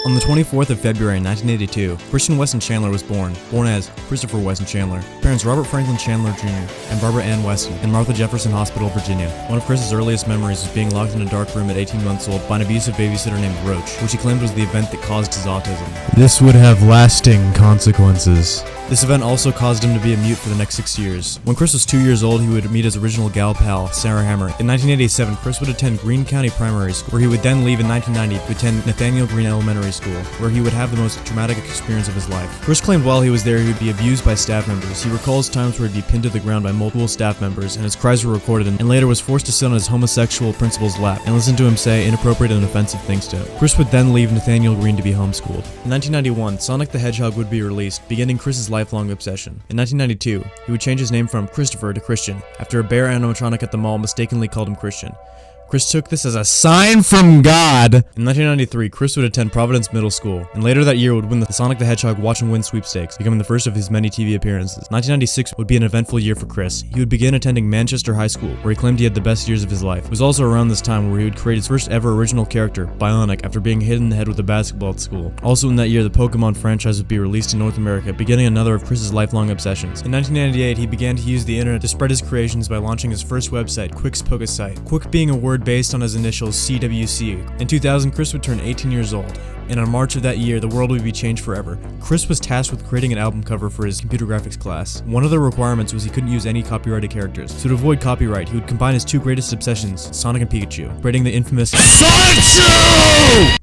On the 24th of February 1982, Christian Weston Chandler was born as Christopher Weston Chandler. Parents Robert Franklin Chandler Jr. and Barbara Ann Weston in Martha Jefferson Hospital, Virginia. One of Chris's earliest memories was being locked in a dark room at 18 months old by an abusive babysitter named Roach, which he claimed was the event that caused his autism. This would have lasting consequences. This event also caused him to be a mute for the next 6 years. When Chris was 2 years old, he would meet his original gal pal, Sarah Hammer. In 1987, Chris would attend Greene County Primary School, where he would then leave in 1990 to attend Nathaniel Greene Elementary School, where he would have the most traumatic experience of his life. Chris claimed while he was there, he would be abused by staff members. He recalls times where he'd be pinned to the ground by multiple staff members, and his cries were recorded, and later was forced to sit on his homosexual principal's lap and listen to him say inappropriate and offensive things to him. Chris would then leave Nathaniel Greene to be homeschooled. In 1991, Sonic the Hedgehog would be released, beginning Chris's lifelong obsession. In 1992, he would change his name from Christopher to Christian, after a bear animatronic at the mall mistakenly called him Christian. Chris took this as a sign from God. In 1993, Chris would attend Providence Middle School, and later that year would win the Sonic the Hedgehog Watch and Win sweepstakes, becoming the first of his many TV appearances. 1996 would be an eventful year for Chris. He would begin attending Manchester High School, where he claimed he had the best years of his life. It was also around this time where he would create his first ever original character, Bionic, after being hit in the head with a basketball at school. Also in that year, the Pokemon franchise would be released in North America, beginning another of Chris's lifelong obsessions. In 1998, he began to use the internet to spread his creations by launching his first website, Quick's Pokesite. Quick being a word based on his initials CWC. In 2000, Chris would turn 18 years old, and on March of that year, the world would be changed forever. Chris was tasked with creating an album cover for his computer graphics class. One of the requirements was he couldn't use any copyrighted characters. So to avoid copyright, he would combine his two greatest obsessions, Sonic and Pikachu, creating the infamous Sonic!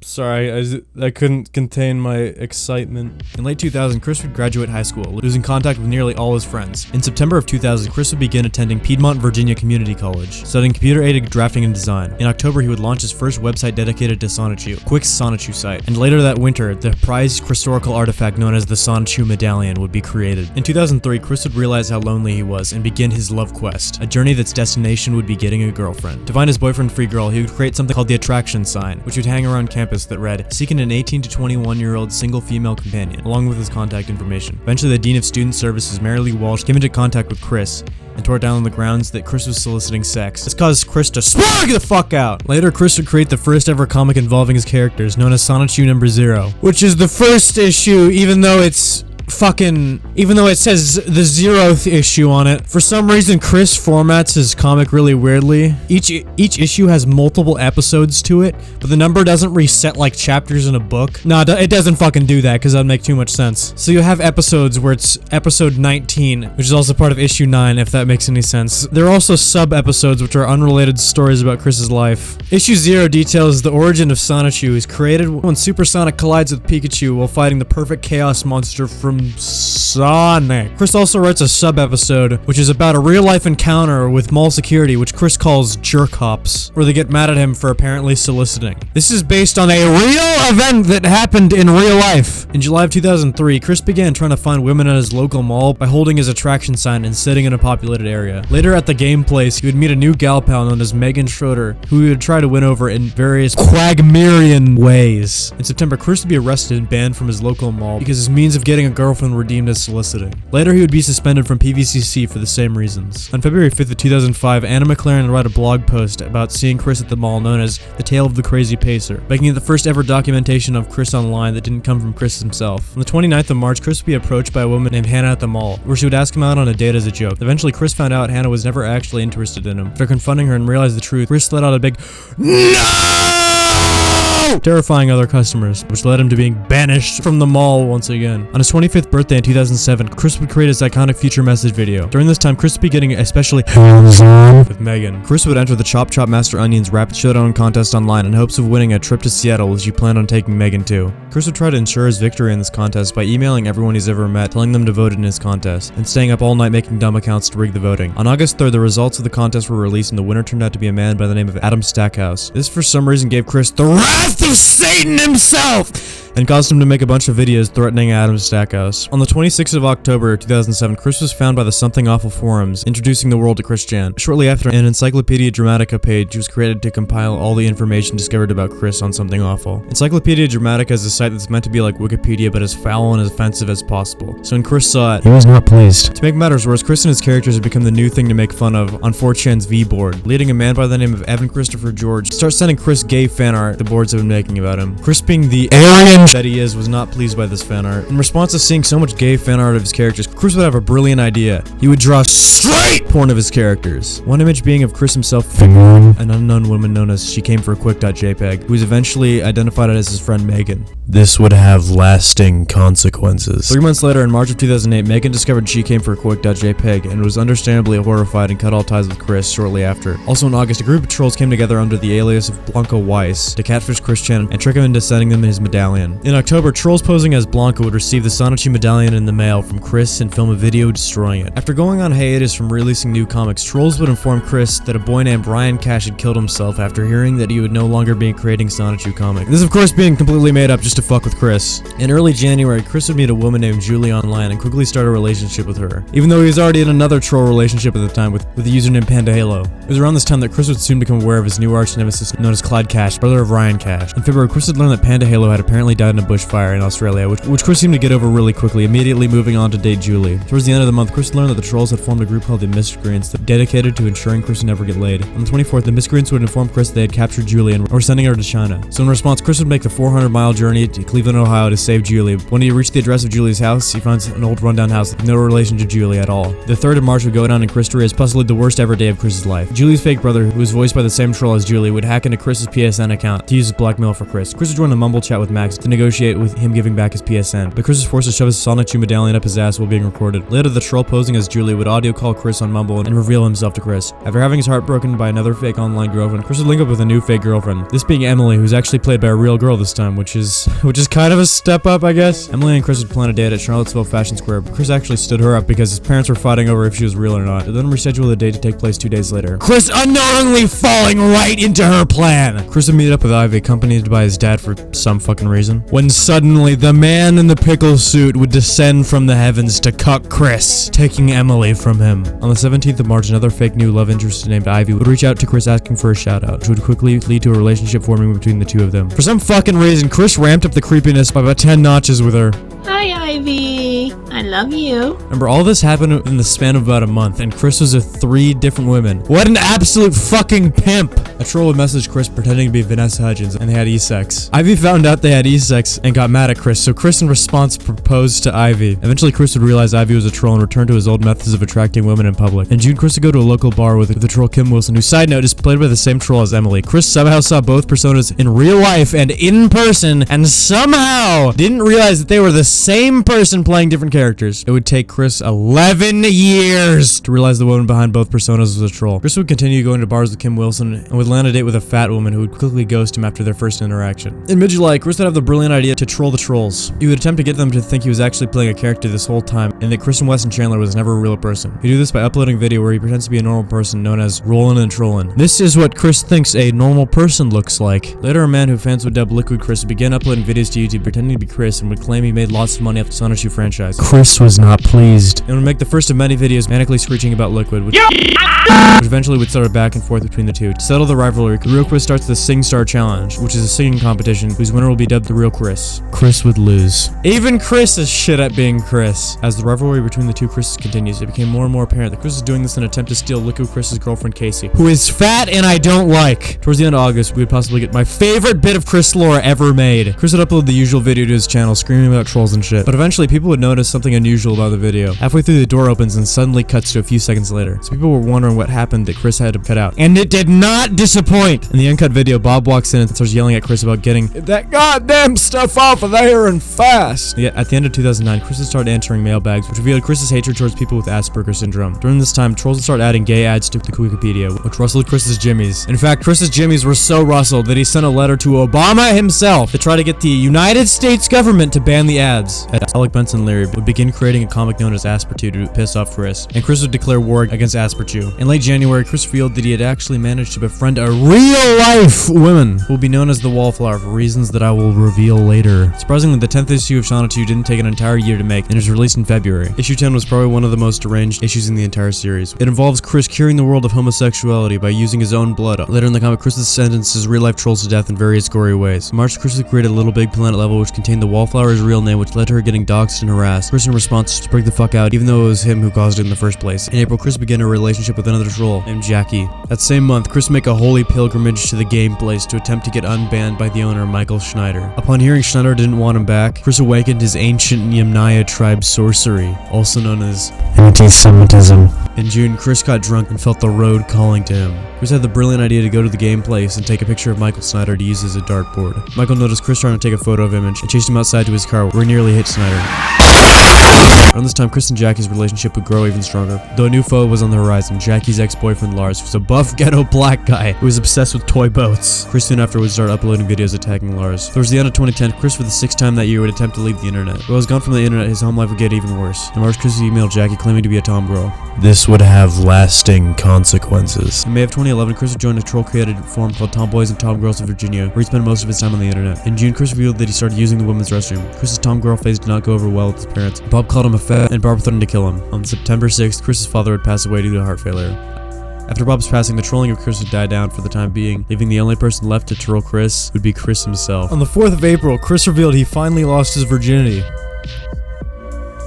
Sorry, I couldn't contain my excitement. In late 2000, Chris would graduate high school, losing contact with nearly all his friends. In September of 2000, Chris would begin attending Piedmont, Virginia Community College, studying computer-aided drafting and design. In October, he would launch his first website dedicated to Sonichu, Quick's Sonichu site. And later that winter, the prized historical artifact known as the Sonichu Medallion would be created. In 2003, Chris would realize how lonely he was and begin his love quest, a journey that's destination would be getting a girlfriend. To find his boyfriend-free girl, he would create something called the attraction sign, which would hang around campus that read, seeking an 18 to 21-year-old single female companion, along with his contact information. Eventually, the Dean of Student Services, Mary Lee Walsh, came into contact with Chris and tore it down on the grounds that Chris was soliciting sex. This caused Chris to swag the fuck out. Later, Chris would create the first ever comic involving his characters, known as Sonichu number 0, which is the first issue, even though it says the 0th issue on it. For some reason, Chris formats his comic really weirdly. Each issue has multiple episodes to it, but the number doesn't reset like chapters in a book. Nah, it doesn't fucking do that, because that'd make too much sense. So you have episodes where it's episode 19, which is also part of issue 9, if that makes any sense. There are also sub-episodes, which are unrelated stories about Chris's life. Issue 0 details the origin of Sonichu, who's created when Super Sonic collides with Pikachu while fighting the perfect chaos monster from Sonic. Chris also writes a sub-episode, which is about a real-life encounter with mall security, which Chris calls Jerk Hops, where they get mad at him for apparently soliciting. This is based on a real event that happened in real life. In July of 2003, Chris began trying to find women at his local mall by holding his attraction sign and sitting in a populated area. Later at the game place, he would meet a new gal pal known as Megan Schroeder, who he would try to win over in various Quagmirian ways. In September, Chris would be arrested and banned from his local mall because his means of getting a girlfriend were deemed as soliciting. Later, he would be suspended from PVCC for the same reasons. On February 5th of 2005, Anna McLaren would write a blog post about seeing Chris at the mall known as The Tale of the Crazy Pacer, making it the first ever documentation of Chris online that didn't come from Chris himself. On the 29th of March, Chris would be approached by a woman named Hannah at the mall, where she would ask him out on a date as a joke. Eventually, Chris found out Hannah was never actually interested in him. After confronting her and realized the truth, Chris let out a big NO! Terrifying other customers, which led him to being banished from the mall once again. On his 25th birthday in 2007, Chris would create his iconic future message video. During this time, Chris would be getting especially hands-on with Megan. Chris would enter the Chop Chop Master Onion's Rapid Showdown contest online in hopes of winning a trip to Seattle, which he planned on taking Megan to. Chris would try to ensure his victory in this contest by emailing everyone he's ever met, telling them to vote in his contest, and staying up all night making dumb accounts to rig the voting. On August 3rd, the results of the contest were released, and the winner turned out to be a man by the name of Adam Stackhouse. This, for some reason, gave Chris the wrath of Satan himself! and caused him to make a bunch of videos threatening Adam Stackhouse. On the 26th of October 2007, Chris was found by the Something Awful forums, introducing the world to ChrisChan. Shortly after, an Encyclopedia Dramatica page was created to compile all the information discovered about Chris on Something Awful. Encyclopedia Dramatica is a site that's meant to be like Wikipedia, but as foul and as offensive as possible. So when Chris saw it, He was not pleased. to make matters worse, Chris and his characters had become the new thing to make fun of on 4chan's V-board, leading a man by the name of Evan Christopher George to start sending Chris gay fan art the boards have been making about him. Chris, being the Aryan that he is, was not pleased by this fan art. In response to seeing so much gay fan art of his characters, Chris would have a brilliant idea. He would draw straight porn of his characters. One image being of Chris himself Fingering. an unknown woman known as She Came for a Quick.jpg, who was eventually identified as his friend Megan. This would have lasting consequences. 3 months later, in March of 2008, Megan discovered She Came for a Quick.jpg and was understandably horrified and cut all ties with Chris shortly after. Also in August, a group of trolls came together under the alias of Blanca Weiss to catfish ChrisChan and trick him into sending them his medallion. In October, trolls posing as Blanca would receive the Sonichu medallion in the mail from Chris and film a video destroying it. After going on hiatus from releasing new comics, trolls would inform Chris that a boy named Brian Cash had killed himself after hearing that he would no longer be creating Sonichu comics. This of course being completely made up just to fuck with Chris. In early January, Chris would meet a woman named Julie online and quickly start a relationship with her, even though he was already in another troll relationship at the time with the username Panda Halo. It was around this time that Chris would soon become aware of his new arch nemesis known as Clyde Cash, brother of Ryan Cash. In February, Chris had learned that Panda Halo had apparently died in a bushfire in Australia, which Chris seemed to get over really quickly, immediately moving on to date Julie. Towards the end of the month, Chris learned that the trolls had formed a group called the Miscreants that dedicated to ensuring Chris would never get laid. On the 24th, the Miscreants would inform Chris they had captured Julie and were sending her to China. So in response, Chris would make the 400-mile journey to Cleveland, Ohio to save Julie. When he reached the address of Julie's house, he finds an old rundown house with no relation to Julie at all. The 3rd of March would go down in Chris story as possibly the worst ever day of Chris's life. Julie's fake brother, who was voiced by the same troll as Julie, would hack into Chris's PSN account to use his blackmail for Chris. Chris would join a mumble chat with Max to negotiate with him giving back his PSN, but Chris was forced to shove his Sonichu medallion up his ass while being recorded. Later, the troll posing as Julie would audio call Chris on Mumble and reveal himself to Chris. After having his heart broken by another fake online girlfriend, Chris would link up with a new fake girlfriend, this being Emily, who's actually played by a real girl this time, which is kind of a step up, I guess. Emily and Chris would plan a date at Charlottesville Fashion Square, but Chris actually stood her up because his parents were fighting over if she was real or not. They then rescheduled the date to take place 2 days later, Chris unknowingly falling right into her plan. Chris would meet up with Ivy, accompanied by his dad for some fucking reason, when suddenly the man in the pickle suit would descend from the heavens to cuck Chris, taking Emily from him. On the 17th of March, another fake new love interest named Ivy would reach out to Chris asking for a shout out, which would quickly lead to a relationship forming between the two of them. For some fucking reason, Chris ramped up the creepiness by about 10 notches with her. Hi, Ivy. I love you. Remember, all this happened in the span of about a month, and Chris was with 3 different women. What an absolute fucking pimp! A troll would message Chris pretending to be Vanessa Hudgens, and they had e-sex. Ivy found out they had e-sex and got mad at Chris, so Chris in response proposed to Ivy. Eventually, Chris would realize Ivy was a troll and return to his old methods of attracting women in public. In June, Chris would go to a local bar with the troll Kim Wilson, who, side note, is played by the same troll as Emily. Chris somehow saw both personas in real life and in person, and somehow didn't realize that they were the same person playing different characters. It would take Chris 11 years to realize the woman behind both personas was a troll. Chris would continue going to bars with Kim Wilson and would land a date with a fat woman who would quickly ghost him after their first interaction. In mid-July, Chris would have the brilliant idea to troll the trolls. He would attempt to get them to think he was actually playing a character this whole time and that Christian Weston Chandler was never a real person. He'd do this by uploading a video where he pretends to be a normal person known as Rollin' and Trollin'. This is what Chris thinks a normal person looks like. Later, a man who fans would dub Liquid Chris would begin uploading videos to YouTube pretending to be Chris and would claim he made lots of money off the Sonichu franchise. Chris was not pleased. And would make the first of many videos manically screeching about Liquid, which eventually would start a back and forth between the two. To settle the rivalry, the real Chris starts the Sing Star Challenge, which is a singing competition whose winner will be dubbed the real Chris. Chris would lose. Even Chris is shit at being Chris. As the rivalry between the two Chris's continues, it became more and more apparent that Chris is doing this in an attempt to steal Liquid Chris's girlfriend Casey, who is fat and I don't like. Towards the end of August, we would possibly get my favorite bit of Chris lore ever made. Chris would upload the usual video to his channel screaming about trolls and shit, but eventually people would notice something unusual about the video. Halfway through, the door opens and suddenly cuts to a few seconds later. So people were wondering what happened that Chris had to cut out. And it did not disappoint! In the uncut video, Bob walks in and starts yelling at Chris about getting that goddamn stuff off of there and fast! Yet, at the end of 2009, Chris would start answering mailbags, which revealed Chris's hatred towards people with Asperger's syndrome. During this time, trolls would start adding gay ads to the Wikipedia, which rustled Chris's jimmies. In fact, Chris's jimmies were so rustled that he sent a letter to Obama himself to try to get the United States government to ban the ads. Alec Benson Leary would begin creating a comic known as Aspertu to piss off Chris, and Chris would declare war against Aspertu. In late January, Chris revealed that he had actually managed to befriend find a real-life woman who will be known as the Wallflower for reasons that I will reveal later. Surprisingly, the 10th issue of Shauna 2 didn't take an entire year to make, and was released in February. Issue 10 was probably one of the most deranged issues in the entire series. It involves Chris curing the world of homosexuality by using his own blood. Later in the comic, Chris sentences real-life trolls to death in various gory ways. In March, Chris created a Little Big Planet level which contained the Wallflower's real name, which led to her getting doxxed and harassed. Chris, in response, to break the fuck out, even though it was him who caused it in the first place. In April, Chris began a relationship with another troll named Jackie. That same month, Chris make a holy pilgrimage to the game place to attempt to get unbanned by the owner, Michael Schneider. Upon hearing Schneider didn't want him back, Chris awakened his ancient Yamnaya tribe sorcery, also known as anti-Semitism. In June, Chris got drunk and felt the road calling to him. Chris had the brilliant idea to go to the game place and take a picture of Michael Schneider to use as a dartboard. Michael noticed Chris trying to take a photo of him and chased him outside to his car, where he nearly hit Schneider. Around this time, Chris and Jackie's relationship would grow even stronger. Though a new foe was on the horizon, Jackie's ex-boyfriend Lars was a buff ghetto black guy who was obsessed with toy boats. Chris soon after would start uploading videos attacking Lars. Towards the end of 2010, Chris for the 6th time that year would attempt to leave the internet. While he was gone from the internet, his home life would get even worse. In March, Chris emailed Jackie claiming to be a tom girl. This would have lasting consequences. In May of 2011, Chris would join a troll-created forum called Tomboys and Tom Girls of Virginia, where he spent most of his time on the internet. In June, Chris revealed that he started using the women's restroom. Chris's tom girl phase did not go over well with his parents. Bob called him a fat, and Barb threatened to kill him. On September 6th, Chris's father would pass away due to heart failure. After Bob's passing, the trolling of Chris would die down for the time being, leaving the only person left to troll Chris would be Chris himself. On the 4th of April, Chris revealed he finally lost his virginity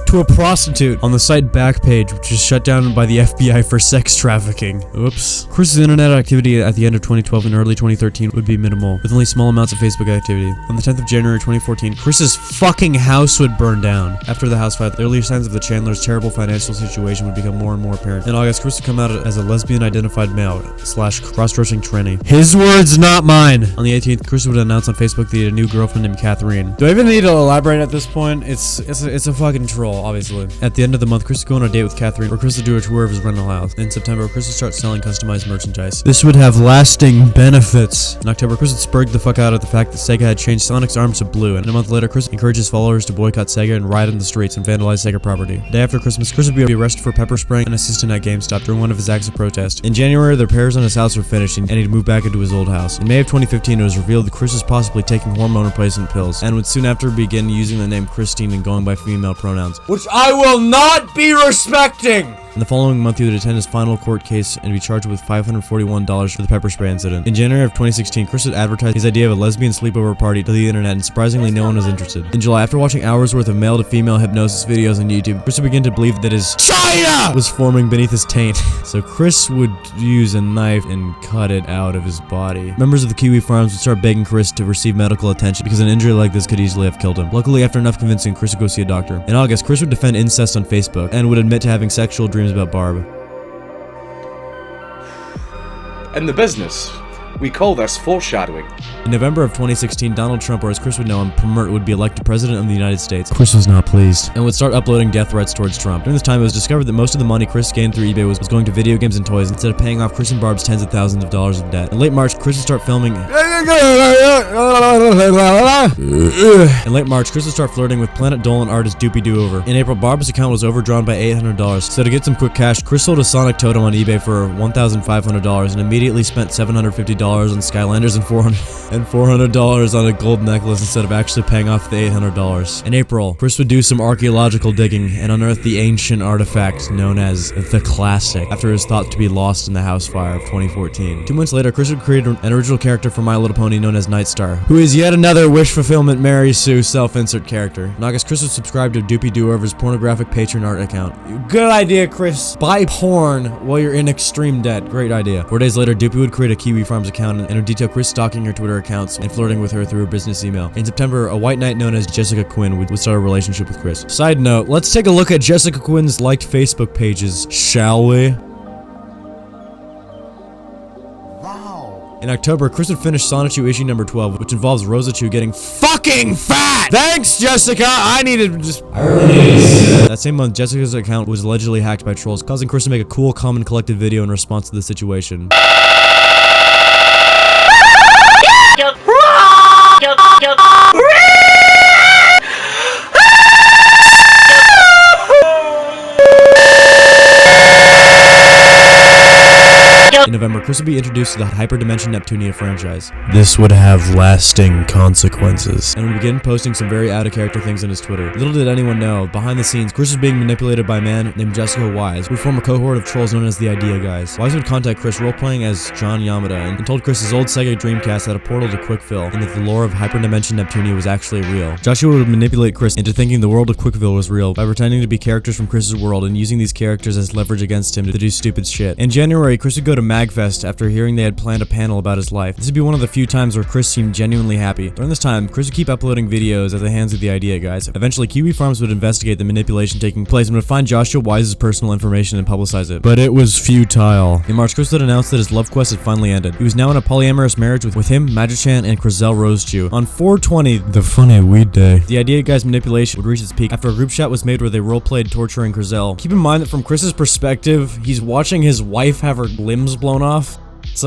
to a prostitute on the site Backpage, which was shut down by the FBI for sex trafficking. Oops. Chris's internet activity at the end of 2012 and early 2013 would be minimal, with only small amounts of Facebook activity. On the 10th of January 2014, Chris's fucking house would burn down. After the house fire, the earlier signs of the Chandlers' terrible financial situation would become more and more apparent. In August, Chris would come out as a lesbian-identified male / cross-dressing tranny. His words, not mine! On the 18th, Chris would announce on Facebook that he had a new girlfriend named Catherine. Do I even need to elaborate at this point? It's a fucking troll. Obviously. At the end of the month, Chris would go on a date with Catherine, where Chris would do a tour of his rental house. In September, Chris would start selling customized merchandise. This would have lasting benefits. In October, Chris would spurg the fuck out at the fact that Sega had changed Sonic's arms to blue, and a month later, Chris encouraged his followers to boycott Sega and riot in the streets and vandalize Sega property. The day after Christmas, Chris would be arrested for pepper spraying an assistant at GameStop during one of his acts of protest. In January, the repairs on his house were finished, and he'd moved back into his old house. In May of 2015, it was revealed that Chris was possibly taking hormone replacement pills, and would soon after begin using the name Christine and going by female pronouns, which I will not be respecting! In the following month, he would attend his final court case and be charged with $541 for the pepper spray incident. In January of 2016, Chris would advertise his idea of a lesbian sleepover party to the internet, and surprisingly, no one was interested. In July, after watching hours worth of male-to-female hypnosis videos on YouTube, Chris would begin to believe that his China was forming beneath his taint. So Chris would use a knife and cut it out of his body. Members of the Kiwi Farms would start begging Chris to receive medical attention because an injury like this could easily have killed him. Luckily, after enough convincing, Chris would go see a doctor. In August, Chris would defend incest on Facebook and would admit to having sexual dreams about Barb. In the business, we call this foreshadowing. In November of 2016, Donald Trump, or as Chris would know him, Permert, would be elected president of the United States. Chris was not pleased And would start uploading death threats towards Trump. During this time, it was discovered that most of the money Chris gained through eBay was going to video games and toys instead of paying off Chris and Barb's tens of thousands of dollars of debt. In late March, Chris would start filming. In late March, Chris would start flirting with Planet Dolan artist Doopy Doo-Over. In April, Barb's account was overdrawn by $800. So to get some quick cash, Chris sold a Sonic Totem on eBay for $1,500 and immediately spent $750 on Skylanders and $400 on a gold necklace instead of actually paying off the $800. In April, Chris would do some archaeological digging and unearth the ancient artifact known as the Classic, after it was thought to be lost in the house fire of 2014. 2 months later, Chris would create an original character for My Little Pony known as Nightstar, who is yet another wish fulfillment Mary Sue self-insert character. In August, Chris would subscribe to Doopy Doo-Over's pornographic patron art account. Good idea, Chris. Buy porn while you're in extreme debt. Great idea. 4 days later, Doopy would create a Kiwi Farms account and would detail Chris stalking her Twitter accounts and flirting with her through her business email. In September, a white knight known as Jessica Quinn would start a relationship with Chris. Side note, let's take a look at Jessica Quinn's liked Facebook pages, shall we? In October, Chris would finish Sonic 2 issue number 12, which involves Rosa 2 getting fucking fat! Thanks, Jessica! I really needed to see that. That same month, Jessica's account was allegedly hacked by trolls, causing Chris to make a cool, calm, and collected video in response to the situation. In November, Chris would be introduced to the Hyperdimension Neptunia franchise. This would have lasting consequences. And would begin posting some very out-of-character things on his Twitter. Little did anyone know, behind the scenes, Chris was being manipulated by a man named Jessica Wise, who would form a cohort of trolls known as the Idea Guys. Wise would contact Chris role-playing as John Yamada and told Chris his old Sega Dreamcast had a portal to Quickville and that the lore of Hyperdimension Neptunia was actually real. Joshua would manipulate Chris into thinking the world of Quickville was real by pretending to be characters from Chris's world and using these characters as leverage against him to do stupid shit. In January, Chris would go to MagFest after hearing they had planned a panel about his life. This would be one of the few times where Chris seemed genuinely happy. During this time, Chris would keep uploading videos at the hands of the Idea Guys. Eventually, Kiwi Farms would investigate the manipulation taking place and would find Joshua Wise's personal information and publicize it. But it was futile. In March, Chris would announce that his love quest had finally ended. He was now in a polyamorous marriage with him, Magichan, and Crizel Rosechew. On 4/20, The funny weed day. the Idea Guys manipulation would reach its peak after a group chat was made where they roleplayed torturing Crizel. Keep in mind that from Chris's perspective, he's watching his wife have her limbs blown off. It's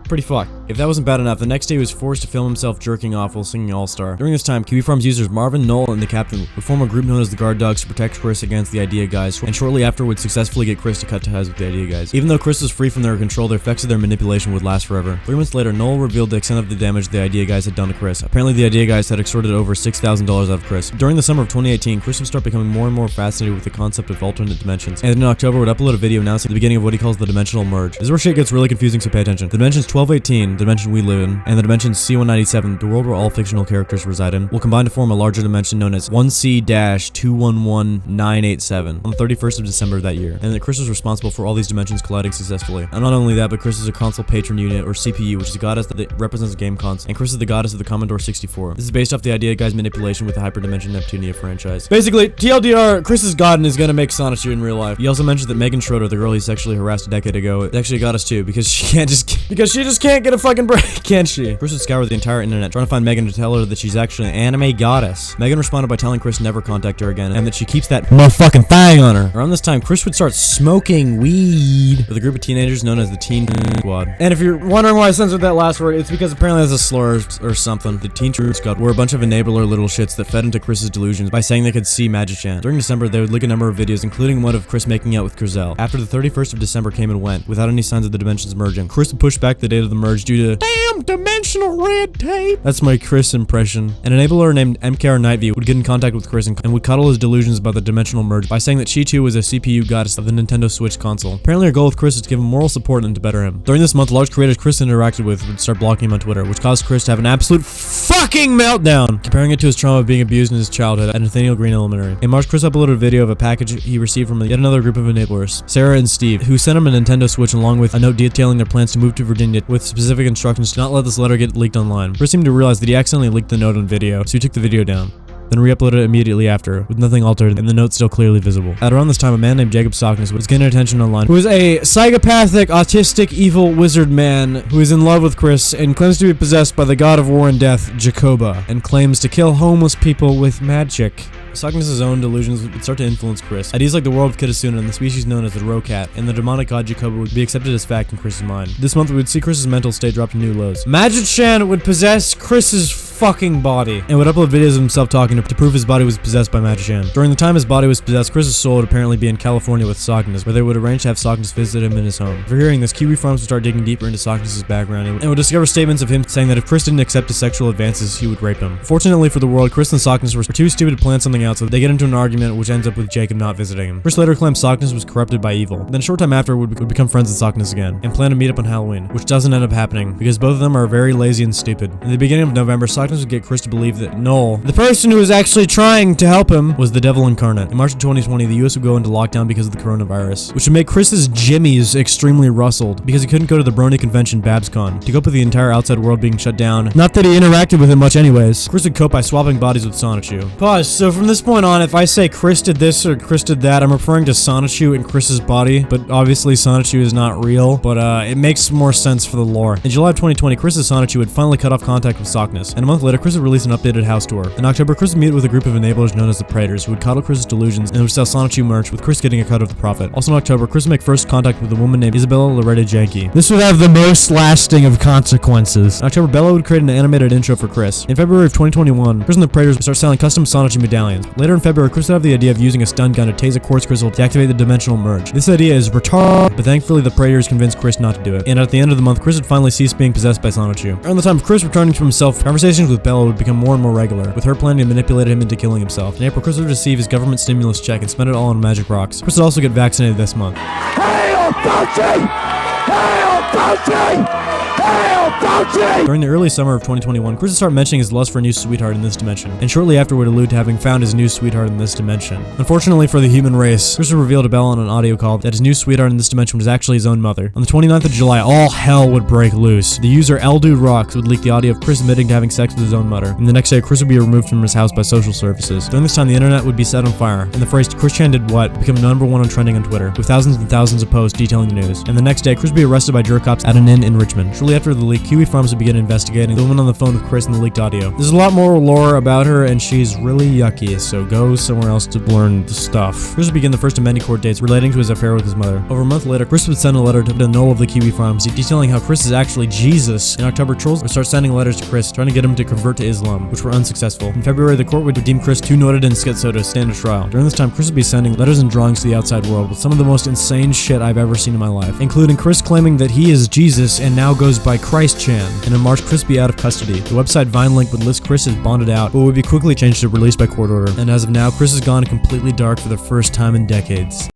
pretty fucked. If that wasn't bad enough, the next day he was forced to film himself jerking off while singing All-Star. During this time, Kiwi Farms users Marvin, Noel, and the Captain would form a group known as the Guard Dogs to protect Chris against the Idea Guys, and shortly after would successfully get Chris to cut ties with the Idea Guys. Even though Chris was free from their control, the effects of their manipulation would last forever. 3 months later, Noel revealed the extent of the damage the Idea Guys had done to Chris. Apparently, the Idea Guys had extorted over $6,000 out of Chris. During the summer of 2018, Chris would start becoming more and more fascinated with the concept of alternate dimensions, and in October would upload a video announcing the beginning of what he calls the dimensional merge. This is where shit gets really confusing, so pay attention. The dimensions 1218, the dimension we live in, and the dimension C197, the world where all fictional characters reside in, will combine to form a larger dimension known as 1C-211987 on the 31st of December of that year, and that Chris was responsible for all these dimensions colliding successfully. And not only that, but Chris is a console patron unit, or CPU, which is a goddess that represents game console, and Chris is the goddess of the Commodore 64. This is based off the Idea Guys manipulation with the Hyperdimension Neptunia franchise. Basically, TLDR, Chris is God and is gonna make Sonichu in real life. He also mentioned that Megan Schroeder, the girl he sexually harassed a decade ago, is actually a goddess too, because she just can't get a fucking break, can she? Chris would scour the entire internet trying to find Megan to tell her that she's actually an anime goddess. Megan responded by telling Chris never contact her again and that she keeps that motherfucking thing on her. Around this time, Chris would start smoking weed with a group of teenagers known as the Teen Squad. And if you're wondering why I censored that last word, it's because apparently that's a slur or something. The Teen Squad were a bunch of enabler little shits that fed into Chris's delusions by saying they could see Magichan. During December, they would leak a number of videos, including one of Chris making out with Crizel. After the 31st of December came and went, without any signs of the dimensions merging, Chris would push back the date of the merge due to damn dimensional red tape. That's my Chris impression. An enabler named MKR Nightview would get in contact with Chris and would cuddle his delusions about the dimensional merge by saying that she too was a CPU goddess of the Nintendo Switch console. Apparently her goal with Chris is to give him moral support and to better him. During this month, large creators Chris interacted with would start blocking him on Twitter, which caused Chris to have an absolute fucking meltdown, comparing it to his trauma of being abused in his childhood at Nathaniel Green Elementary. In March, Chris uploaded a video of a package he received from yet another group of enablers, Sarah and Steve, who sent him a Nintendo Switch along with a note detailing their plans to move to Virginia with specific instructions to not let this letter get leaked online. Chris seemed to realize that he accidentally leaked the note on video, so he took the video down, then re-uploaded it immediately after, with nothing altered and the note still clearly visible. At around this time, a man named Jacob Sockness was getting attention online, who is a psychopathic, autistic, evil wizard man who is in love with Chris and claims to be possessed by the god of war and death, Jacoba, and claims to kill homeless people with magic. Sockness' own delusions would start to influence Chris. Ideas like the world of Kitasuna and the species known as the Rocat and the demonic god Jacoba would be accepted as fact in Chris's mind. This month we would see Chris's mental state drop to new lows. Magichan would possess Chris's fucking body and would upload videos of himself talking to prove his body was possessed by Magichan. During the time his body was possessed, Chris's soul would apparently be in California with Sockness, where they would arrange to have Sockness visit him in his home. For hearing this, Kiwi Farms would start digging deeper into Sockness' background and would discover statements of him saying that if Chris didn't accept his sexual advances, he would rape him. Fortunately for the world, Chris and Sockness were too stupid to plan something out, so they get into an argument which ends up with Jacob not visiting him. Chris later claimed Sockness was corrupted by evil. Then a short time after would become friends with Sockness again and plan to meet up on Halloween, which doesn't end up happening because both of them are very lazy and stupid. In the beginning of November, Sockness would get Chris to believe that Noel, the person who was actually trying to help him, was the devil incarnate. In March of 2020, the US would go into lockdown because of the coronavirus, which would make Chris's jimmies extremely rustled because he couldn't go to the Brony convention BabsCon to cope with the entire outside world being shut down. Not that he interacted with it much anyways. Chris would cope by swapping bodies with Sonichu. Pause. So from this point on, if I say Chris did this or Chris did that, I'm referring to Sonichu and Chris's body, but obviously Sonichu is not real, but it makes more sense for the lore. In July of 2020, Chris's Sonichu would finally cut off contact with Sockness, and a month month later, Chris would release an updated house tour. In October, Chris would meet with a group of enablers known as the Praetors, who would coddle Chris's delusions and would sell Sonichu merch, with Chris getting a cut of the profit. Also in October, Chris would make first contact with a woman named Isabella Loretta Janke. This would have the most lasting of consequences. In October, Bella would create an animated intro for Chris. In February of 2021, Chris and the Praetors would start selling custom Sonichu medallions. Later in February, Chris would have the idea of using a stun gun to tase a quartz crystal to activate the dimensional merge. This idea is retarded, but thankfully the Praetors convinced Chris not to do it. And at the end of the month, Chris would finally cease being possessed by Sonichu. Around the time of Chris returning to himself, conversations with Bella would become more and more regular, with her planning to manipulate him into killing himself. In April, Chris would receive his government stimulus check and spend it all on magic rocks. Chris would also get vaccinated this month. Hail Fauci! Hail Fauci! Hail Fauci! During the early summer of 2021, Chris would start mentioning his lust for a new sweetheart in this dimension, and shortly after would allude to having found his new sweetheart in this dimension. Unfortunately for the human race, Chris would reveal to Bella on an audio call that his new sweetheart in this dimension was actually his own mother. On the 29th of July, all hell would break loose. The user LDudeRocks would leak the audio of Chris admitting to having sex with his own mother, and the next day Chris would be removed from his house by social services. During this time, the internet would be set on fire, and the phrase "ChrisChan did what" become #1 on trending on Twitter, with thousands and thousands of posts detailing the news. And the next day, Chris would be arrested by jerk cops at an inn in Richmond. Shortly after the leak, Kiwi Farms would begin investigating the woman on the phone with Chris in the leaked audio. There's a lot more lore about her, and she's really yucky, so go somewhere else to learn the stuff. Chris would begin the first of many court dates relating to his affair with his mother. Over a month later, Chris would send a letter to the Knoll of the Kiwi Farms detailing how Chris is actually Jesus. In October, trolls would start sending letters to Chris trying to get him to convert to Islam, which were unsuccessful. In February, the court would deem Chris too noted and schizo to stand a trial. During this time, Chris would be sending letters and drawings to the outside world with some of the most insane shit I've ever seen in my life, including Chris claiming that he is Jesus and now goes by ChrisChan. And in March, Chris would be out of custody. The website VineLink would list Chris as bonded out, but would be quickly changed to released by court order. And as of now, Chris has gone completely dark for the first time in decades.